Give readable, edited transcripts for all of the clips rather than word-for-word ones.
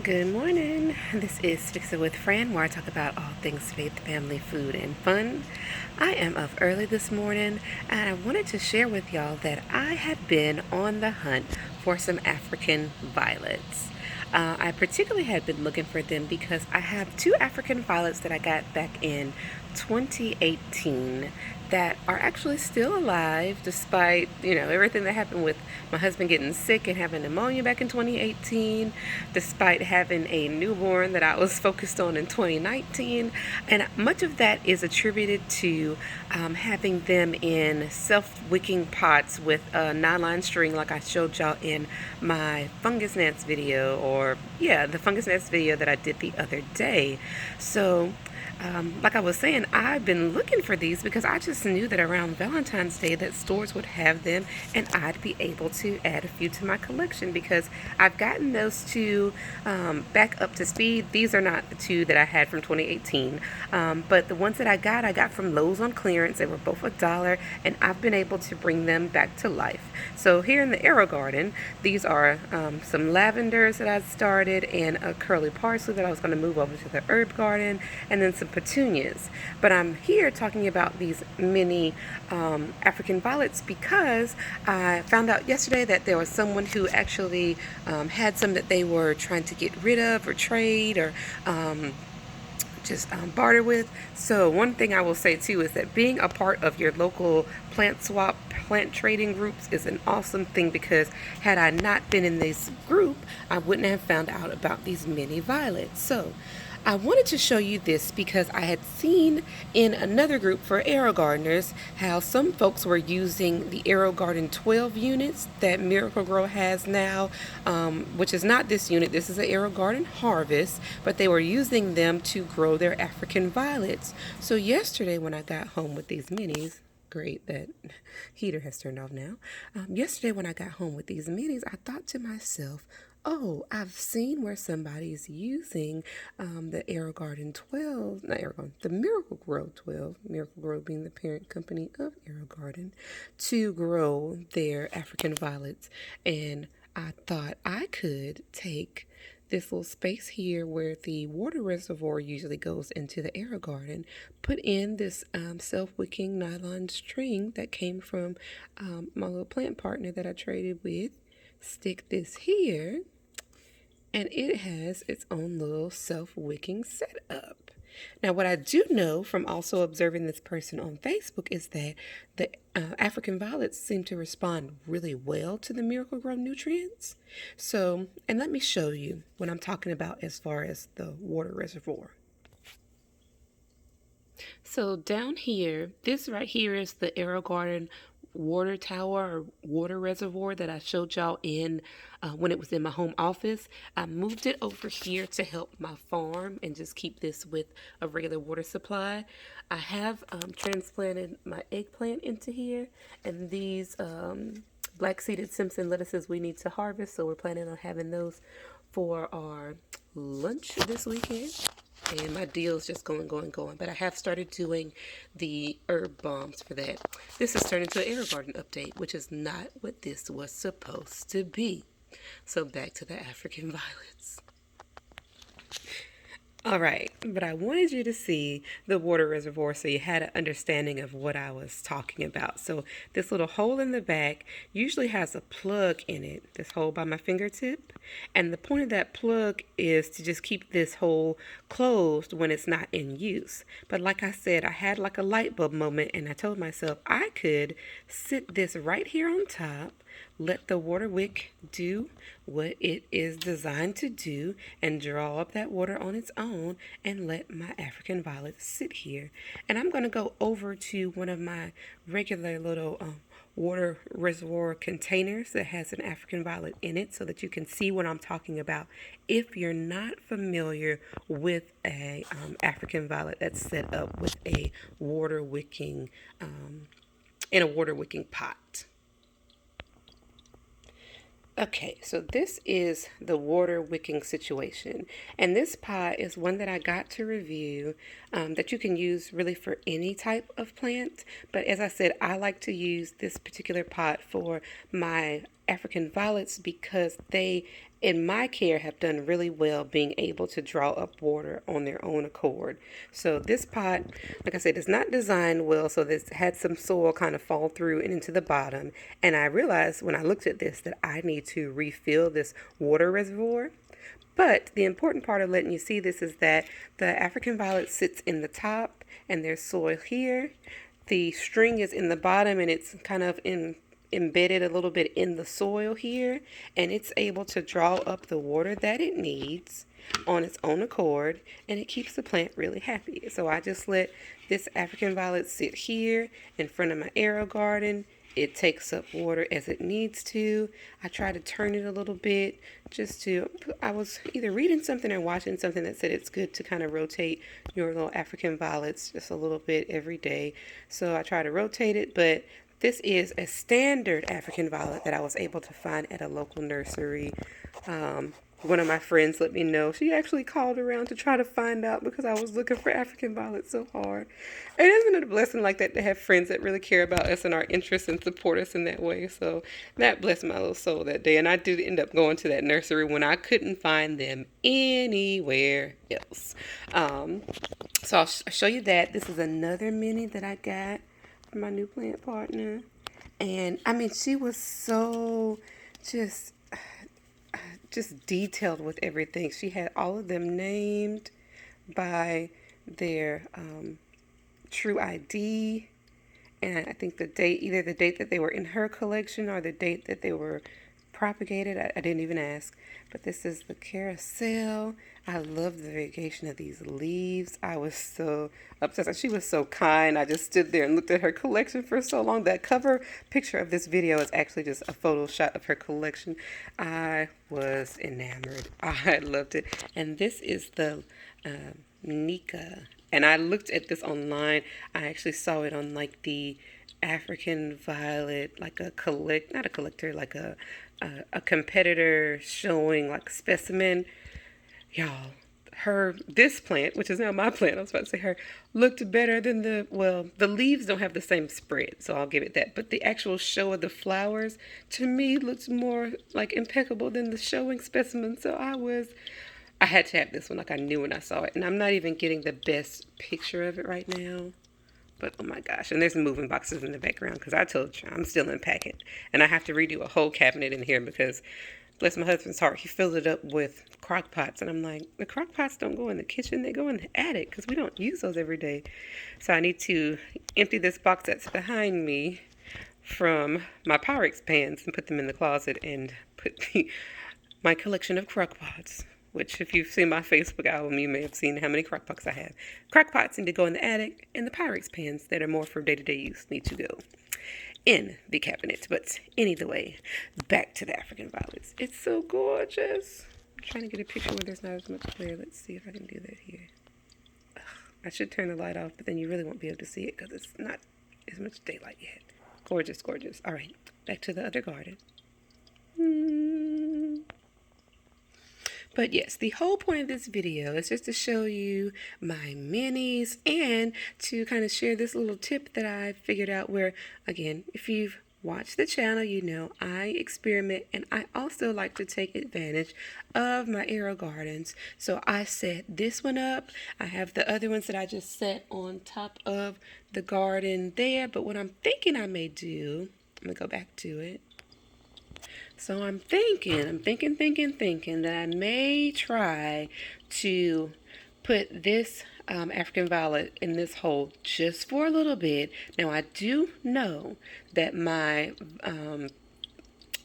Good morning. This is Fix It with Fran, where I talk about all things faith, family, food, and fun. I am up early this morning, and I wanted to share with y'all that I have been on the hunt for some African violets. I particularly had been looking for them because I have two African violets that I got back in 2018 that are actually still alive despite, everything that happened with my husband getting sick and having pneumonia back in 2018, despite having a newborn that I was focused on in 2019. And much of that is attributed to having them in self-wicking pots with a nylon string like I showed y'all in my fungus gnats video, the fungus gnats video that I did the other day. So like I was saying, I've been looking for these because I just knew that around Valentine's Day that stores would have them and I'd be able to add a few to my collection because I've gotten those two back up to speed. These are not the two that I had from 2018, but the ones that I got from Lowe's on clearance. They were both $1 and I've been able to bring them back to life. So here in the Arrow Garden, these are some lavenders that I started and a curly parsley that I was going to move over to the herb garden, and then some petunias. But I'm here talking about these mini African violets because I found out yesterday that there was someone who actually had some that they were trying to get rid of or trade or barter with. So one thing I will say too is that being a part of your local plant swap, plant trading groups is an awesome thing, because had I not been in this group, I wouldn't have found out about these mini violets. So I wanted to show you this because I had seen in another group for Arrow Gardeners how some folks were using the Arrow Garden 12 units that Miracle Grow has now, which is not this unit. This is an Arrow Garden Harvest, but they were using them to grow their African violets. So yesterday when I got home with these minis, great, that heater has turned off now. Yesterday when I got home with these minis, I thought to myself, oh, I've seen where somebody's using the Arrow Garden 12, not Arrow Garden, the Miracle Grow 12, Miracle Grow being the parent company of Arrow Garden, to grow their African violets. And I thought I could take this little space here where the water reservoir usually goes into the Arrow Garden, put in this self-wicking nylon string that came from my little plant partner that I traded with, stick this here, and it has its own little self-wicking setup. Now, what I do know from also observing this person on Facebook is that the African violets seem to respond really well to the Miracle Grow nutrients. So, and let me show you what I'm talking about as far as the water reservoir. So down here, this right here is the Arrow Garden water tower or water reservoir that I showed y'all in when it was in my home office. I moved it over here to help my farm and just keep this with a regular water supply. I have transplanted my eggplant into here, and these black-seeded Simpson lettuces we need to harvest, so we're planning on having those for our lunch this weekend. And my deal's just going. But I have started doing the herb bombs for that. This has turned into an Arrow Garden update, which is not what this was supposed to be. So back to the African violets. All right, but I wanted you to see the water reservoir so you had an understanding of what I was talking about. So this little hole in the back usually has a plug in it, this hole by my fingertip. And the point of that plug is to just keep this hole closed when it's not in use. But like I said, I had like a light bulb moment, and I told myself I could sit this right here on top, let the water wick do what it is designed to do and draw up that water on its own, and let my African violet sit here. And I'm going to go over to one of my regular little water reservoir containers that has an African violet in it so that you can see what I'm talking about if you're not familiar with a African violet that's set up with a water wicking in a water wicking pot. Okay, so this is the water wicking situation, and this pot is one that I got to review that you can use really for any type of plant. But as I said, I like to use this particular pot for my African violets because they in my care, have done really well being able to draw up water on their own accord. So this pot, like I said, is not designed well, so this had some soil kind of fall through and into the bottom. And I realized when I looked at this that I need to refill this water reservoir. But the important part of letting you see this is that the African violet sits in the top and there's soil here. The string is in the bottom and it's kind of embedded a little bit in the soil here, and it's able to draw up the water that it needs on its own accord, and it keeps the plant really happy. So I just let this African violet sit here in front of my arrow garden. It takes up water as it needs to. I try to turn it a little bit I was either reading something or watching something that said it's good to kind of rotate your little African violets just a little bit every day. So I try to rotate it, but this is a standard African violet that I was able to find at a local nursery. One of my friends let me know. She actually called around to try to find out because I was looking for African violets so hard. And isn't it a blessing like that to have friends that really care about us and our interests and support us in that way? So that blessed my little soul that day. And I did end up going to that nursery when I couldn't find them anywhere else. So I'll show you that. This is another mini that I got from my new plant partner. And I mean, she was so just detailed with everything. She had all of them named by their true ID, and I think the date, either the date that they were in her collection or the date that they were propagated. I didn't even ask. But this is the carousel. I love the variegation of these leaves. I was so obsessed. She was so kind. I just stood there and looked at her collection for so long. That cover picture of this video is actually just a photo shot of her collection. I was enamored. I loved it. And this is the Nika. And I looked at this online. I actually saw it on like the African Violet, like not a collector, like a competitor showing like specimen. Y'all, this plant, which is now my plant, I was about to say her, looked better than the leaves don't have the same spread, so I'll give it that. But the actual show of the flowers, to me, looks more like impeccable than the showing specimen. So I had to have this one, like I knew when I saw it. And I'm not even getting the best picture of it right now. But oh my gosh, and there's moving boxes in the background because I told you I'm still unpacking. And I have to redo a whole cabinet in here because, bless my husband's heart, he filled it up with crock pots. And I'm like, the crock pots don't go in the kitchen, they go in the attic because we don't use those every day. So I need to empty this box that's behind me from my Pyrex pans and put them in the closet and put my collection of crock pots. Which, if you've seen my Facebook album, you may have seen how many crock pots I have. Crock pots need to go in the attic, and the Pyrex pans that are more for day-to-day use need to go in the cabinet. But anyway, back to the African violets. It's so gorgeous. I'm trying to get a picture where there's not as much glare. Let's see if I can do that here. I should turn the light off, but then you really won't be able to see it because it's not as much daylight yet. Gorgeous, gorgeous. All right, back to the other garden. But yes, the whole point of this video is just to show you my minis and to kind of share this little tip that I figured out where, again, if you've watched the channel, you know I experiment and I also like to take advantage of my arrow gardens. So I set this one up. I have the other ones that I just set on top of the garden there. But what I'm thinking I may do, I'm going to go back to it. So I'm thinking that I may try to put this African violet in this hole just for a little bit. Now I do know that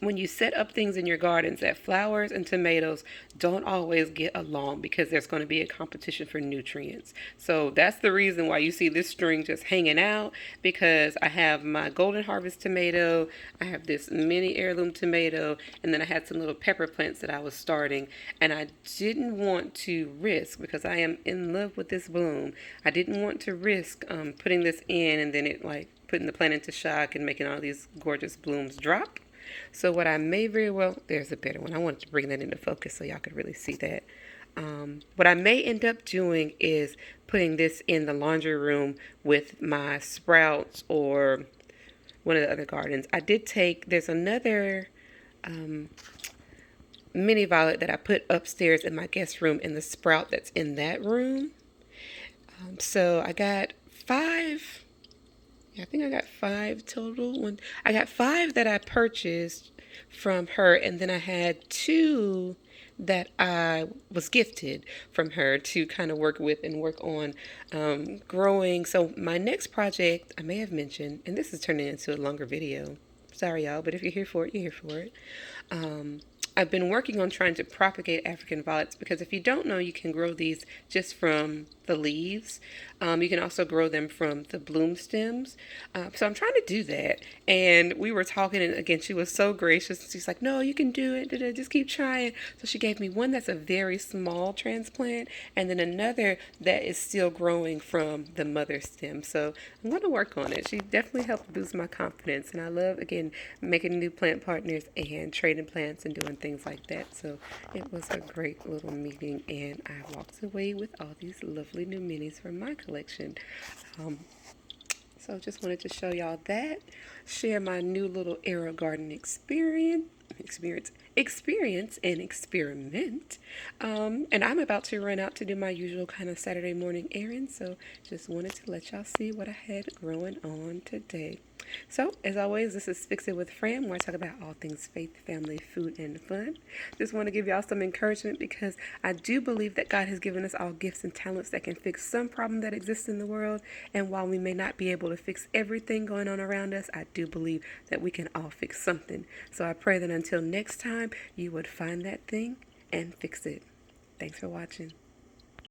when you set up things in your gardens, that flowers and tomatoes don't always get along because there's going to be a competition for nutrients. So that's the reason why you see this string just hanging out, because I have my golden harvest tomato, I have this mini heirloom tomato, and then I had some little pepper plants that I was starting, and I didn't want to risk, because I am in love with this bloom, I didn't want to risk putting this in and then it like putting the plant into shock and making all these gorgeous blooms drop. So what I may very well, there's a better one. I wanted to bring that into focus so y'all could really see that. What I may end up doing is putting this in the laundry room with my sprouts or one of the other gardens. I did take, there's another mini violet that I put upstairs in my guest room in the sprout that's in that room. So I got five. Yeah, I think I got five total. I got five that I purchased from her, and then I had two that I was gifted from her to kind of work with and work on growing. So my next project, I may have mentioned, and this is turning into a longer video. Sorry, y'all, but if you're here for it, you're here for it. Um, I've been working on trying to propagate African violets because if you don't know, you can grow these just from the leaves. You can also grow them from the bloom stems. So I'm trying to do that. And we were talking, and again, she was so gracious. She's like, "No, you can do it. Just keep trying." So she gave me one that's a very small transplant, and then another that is still growing from the mother stem. So I'm going to work on it. She definitely helped boost my confidence, and I love, again, making new plant partners and trading plants and doing things like that. So it was a great little meeting, and I walked away with all these lovely new minis from my collection. Um, so just wanted to show y'all that, share my new little Aero Garden experience and experiment. And I'm about to run out to do my usual kind of Saturday morning errand, so just wanted to let y'all see what I had growing on today. So, as always, this is Fix It with Fran, where I talk about all things faith, family, food, and fun. Just want to give y'all some encouragement because I do believe that God has given us all gifts and talents that can fix some problem that exists in the world. And while we may not be able to fix everything going on around us, I do believe that we can all fix something. So I pray that until next time, you would find that thing and fix it. Thanks for watching.